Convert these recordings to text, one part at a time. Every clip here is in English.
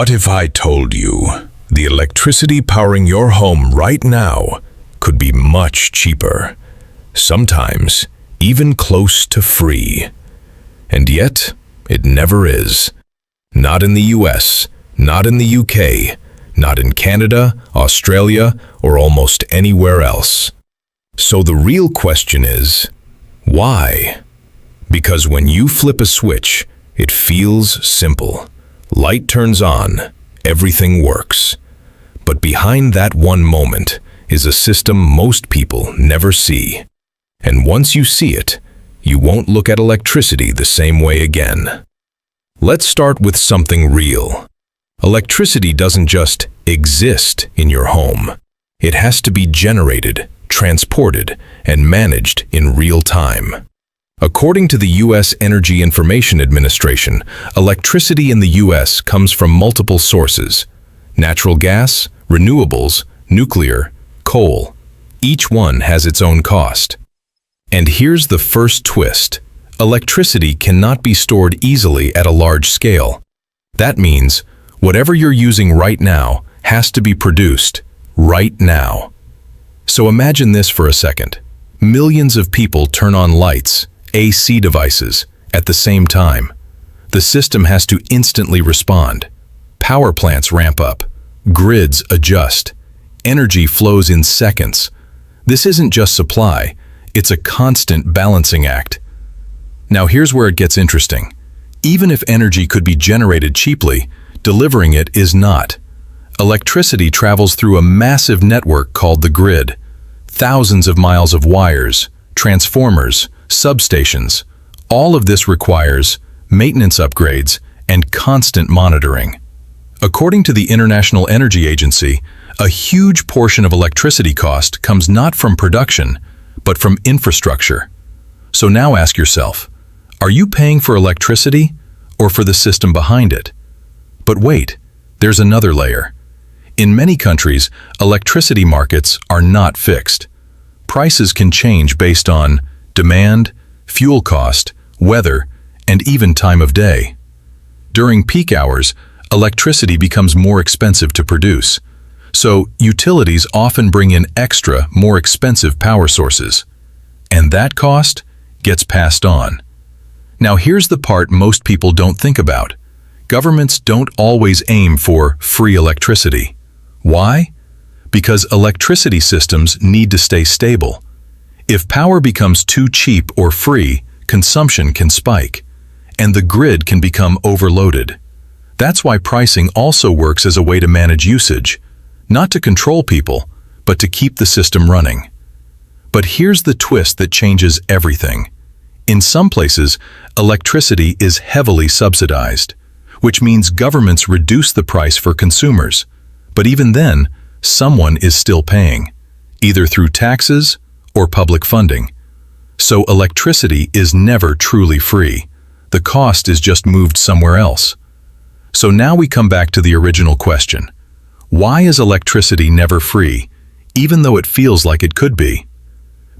What if I told you the electricity powering your home right now could be much cheaper, sometimes even close to free? And yet, it never is. Not in the US, not in the UK, not in Canada, Australia, or almost anywhere else. So the real question is, why? Because when you flip a switch, it feels simple. Light turns on, everything works. But behind that one moment is a system most people never see. And once you see it, you won't look at electricity the same way again. Let's start with something real. Electricity doesn't just exist in your home. It has to be generated, transported, and managed in real time. According to the U.S. Energy Information Administration, electricity in the U.S. comes from multiple sources: natural gas, renewables, nuclear, coal. Each one has its own cost. And here's the first twist. Electricity cannot be stored easily at a large scale. That means whatever you're using right now has to be produced right now. So imagine this for a second. Millions of people turn on lights, AC devices, at the same time. The system has to instantly respond. Power plants ramp up. Grids adjust. Energy flows in seconds. This isn't just supply, it's a constant balancing act. Now here's where it gets interesting. Even if energy could be generated cheaply, delivering it is not. Electricity travels through a massive network called the grid. Thousands of miles of wires, transformers, substations. All of this requires maintenance upgrades and constant monitoring. According to the International Energy Agency, a huge portion of electricity cost comes not from production, but from infrastructure. So now ask yourself, are you paying for electricity or for the system behind it? But wait, there's another layer. In many countries, electricity markets are not fixed. Prices can change based on demand, fuel cost, weather, and even time of day. During peak hours, electricity becomes more expensive to produce. So utilities often bring in extra, more expensive power sources. And that cost gets passed on. Now here's the part most people don't think about. Governments don't always aim for free electricity. Why? Because electricity systems need to stay stable. If power becomes too cheap or free, consumption can spike, and the grid can become overloaded. That's why pricing also works as a way to manage usage, not to control people, but to keep the system running. But here's the twist that changes everything. In some places, electricity is heavily subsidized, which means governments reduce the price for consumers. But even then, someone is still paying, either through taxes or public funding. So electricity is never truly free. The cost is just moved somewhere else. So now we come back to the original question. Why is electricity never free, even though it feels like it could be?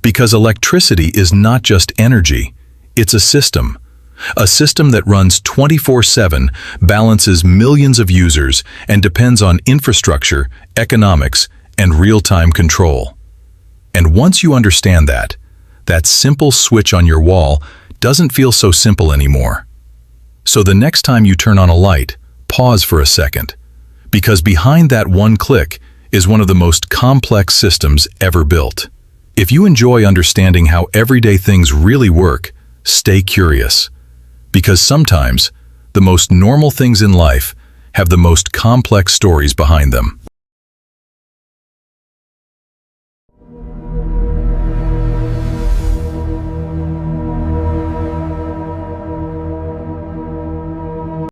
Because electricity is not just energy, it's a system. A system that runs 24/7, balances millions of users, and depends on infrastructure, economics, and real-time control. And once you understand that, that simple switch on your wall doesn't feel so simple anymore. So the next time you turn on a light, pause for a second, because behind that one click is one of the most complex systems ever built. If you enjoy understanding how everyday things really work, stay curious. Because sometimes, the most normal things in life have the most complex stories behind them.